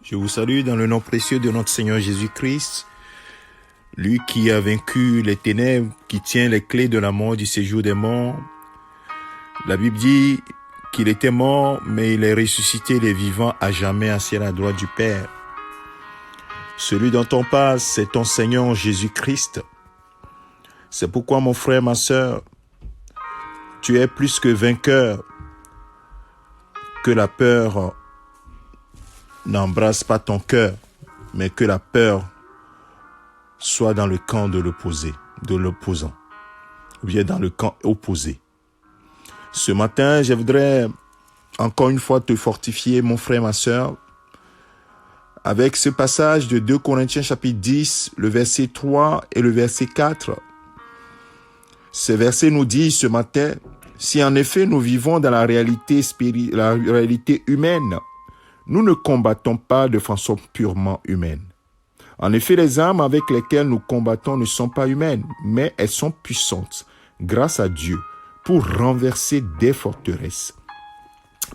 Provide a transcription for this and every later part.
Je vous salue dans le nom précieux de notre Seigneur Jésus-Christ, lui qui a vaincu les ténèbres, qui tient les clés de la mort, du séjour des morts. La Bible dit qu'il était mort, mais il est ressuscité les vivants à jamais assis à la droite du Père. Celui dont on parle, c'est ton Seigneur Jésus-Christ. C'est pourquoi, mon frère, ma sœur, tu es plus que vainqueur. Que la peur n'embrasse pas ton cœur, mais que la peur soit dans le camp de l'opposant, ou bien dans le camp opposé. Ce matin, je voudrais encore une fois te fortifier, mon frère, ma sœur, avec ce passage de 2 Corinthiens chapitre 10, le verset 3 et le verset 4. Ce verset nous dit ce matin: si en effet nous vivons dans la réalité humaine, nous ne combattons pas de façon purement humaine. En effet, les armes avec lesquelles nous combattons ne sont pas humaines, mais elles sont puissantes, grâce à Dieu, pour renverser des forteresses.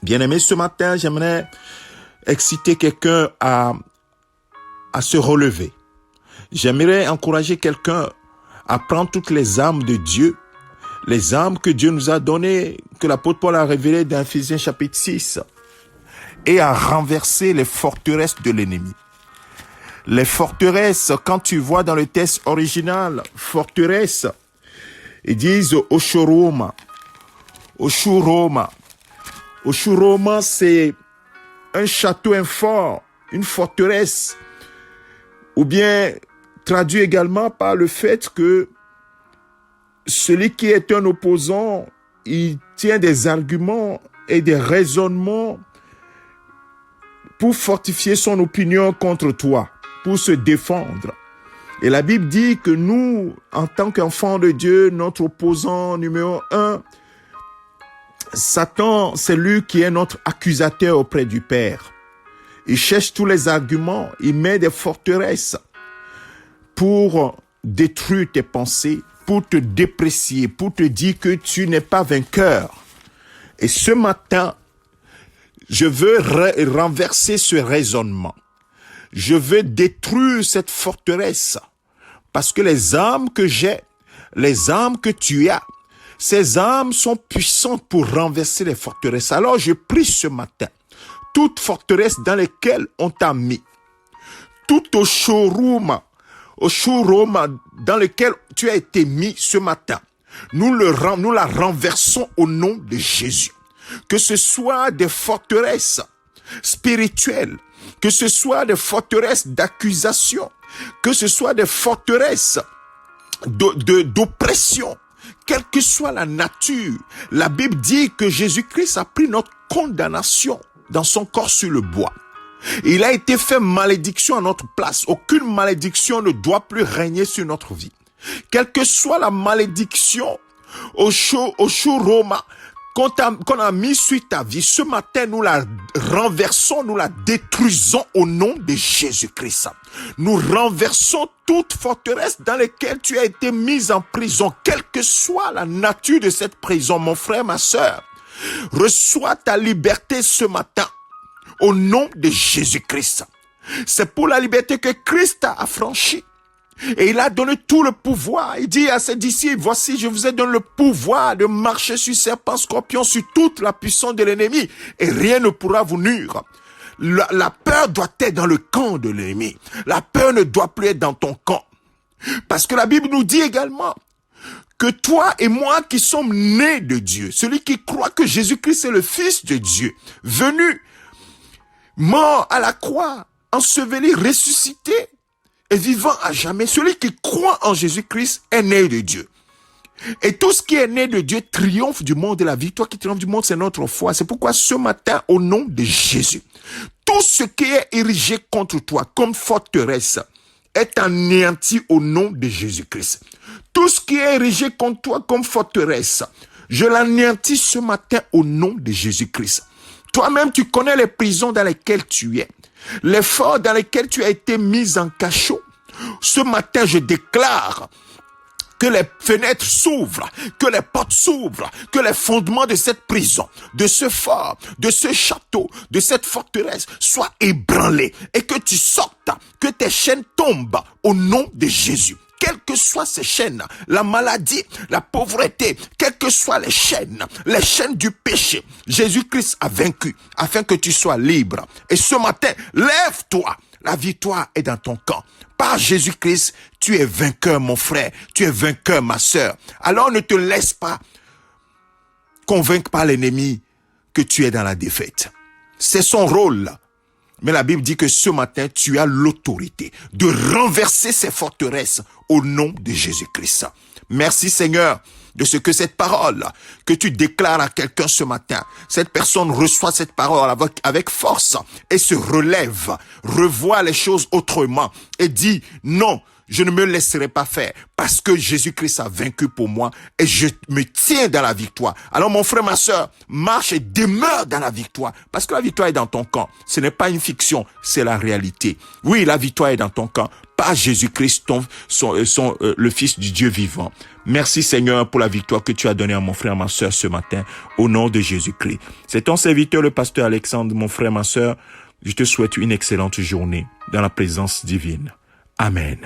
Bien-aimé, ce matin, j'aimerais exciter quelqu'un à se relever. J'aimerais encourager quelqu'un à prendre toutes les armes de Dieu, les armes que Dieu nous a données, que l'apôtre Paul a révélées dans Ephésiens chapitre 6, et à renverser les forteresses de l'ennemi. Les forteresses, quand tu vois dans le texte original, forteresses, ils disent Oshuroma. Oshuroma. Oshuroma, c'est un château, un fort, une forteresse, ou bien traduit également par le fait que celui qui est un opposant, il tient des arguments et des raisonnements pour fortifier son opinion contre toi, pour se défendre. Et la Bible dit que nous, en tant qu'enfants de Dieu, notre opposant numéro 1, Satan, c'est lui qui est notre accusateur auprès du Père. Il cherche tous les arguments, il met des forteresses pour détruire tes pensées, pour te déprécier, pour te dire que tu n'es pas vainqueur. Et ce matin, je veux renverser ce raisonnement. Je veux détruire cette forteresse. Parce que les armes que j'ai, les armes que tu as, ces armes sont puissantes pour renverser les forteresses. Alors je prie ce matin, toute forteresse dans laquelle on t'a mis, tout showroom dans lequel tu as été mis ce matin, nous la renversons au nom de Jésus. Que ce soit des forteresses spirituelles, que ce soit des forteresses d'accusation, que ce soit des forteresses d'oppression, quelle que soit la nature. La Bible dit que Jésus-Christ a pris notre condamnation dans son corps sur le bois. Il a été fait malédiction à notre place. Aucune malédiction ne doit plus régner sur notre vie. Quelle que soit la malédiction au Roma qu'on a mis sur ta vie, ce matin, nous la renversons, nous la détruisons au nom de Jésus-Christ. Nous renversons toute forteresse dans laquelle tu as été mise en prison, quelle que soit la nature de cette prison. Mon frère, ma sœur, reçois ta liberté ce matin au nom de Jésus-Christ. C'est pour la liberté que Christ a affranchi. Et il a donné tout le pouvoir. Il dit à ses disciples, voici, je vous ai donné le pouvoir de marcher sur serpents, scorpions, sur toute la puissance de l'ennemi. Et rien ne pourra vous nuire. La peur doit être dans le camp de l'ennemi. La peur ne doit plus être dans ton camp. Parce que la Bible nous dit également que toi et moi qui sommes nés de Dieu, celui qui croit que Jésus-Christ est le Fils de Dieu, venu, mort à la croix, enseveli, ressuscité, et vivant à jamais, celui qui croit en Jésus-Christ est né de Dieu. Et tout ce qui est né de Dieu triomphe du monde, et la victoire qui triomphe du monde, c'est notre foi. C'est pourquoi ce matin, au nom de Jésus, tout ce qui est érigé contre toi comme forteresse est anéanti au nom de Jésus-Christ. Tout ce qui est érigé contre toi comme forteresse, je l'anéantis ce matin au nom de Jésus-Christ. Toi-même, tu connais les prisons dans lesquelles tu es. Les forts dans lesquels tu as été mis en cachot. Ce matin, je déclare que les fenêtres s'ouvrent, que les portes s'ouvrent, que les fondements de cette prison, de ce fort, de ce château, de cette forteresse soient ébranlés et que tu sortes, que tes chaînes tombent au nom de Jésus. Quelles que soient ces chaînes, la maladie, la pauvreté, quelles que soient les chaînes du péché, Jésus-Christ a vaincu afin que tu sois libre. Et ce matin, lève-toi. La victoire est dans ton camp. Par Jésus-Christ, tu es vainqueur, mon frère. Tu es vainqueur, ma sœur. Alors ne te laisse pas convaincre par l'ennemi que tu es dans la défaite. C'est son rôle. Mais la Bible dit que ce matin, tu as l'autorité de renverser ces forteresses au nom de Jésus-Christ. Merci Seigneur de ce que cette parole que tu déclares à quelqu'un ce matin, cette personne reçoit cette parole avec force et se relève, revoit les choses autrement et dit non, je ne me laisserai pas faire parce que Jésus-Christ a vaincu pour moi et je me tiens dans la victoire. Alors mon frère, ma sœur, marche et demeure dans la victoire parce que la victoire est dans ton camp. Ce n'est pas une fiction, c'est la réalité. Oui, la victoire est dans ton camp par Jésus-Christ, le Fils du Dieu vivant. Merci Seigneur pour la victoire que tu as donnée à mon frère, ma sœur ce matin au nom de Jésus-Christ. C'est ton serviteur, le pasteur Alexandre, mon frère, ma sœur. Je te souhaite une excellente journée dans la présence divine. Amen.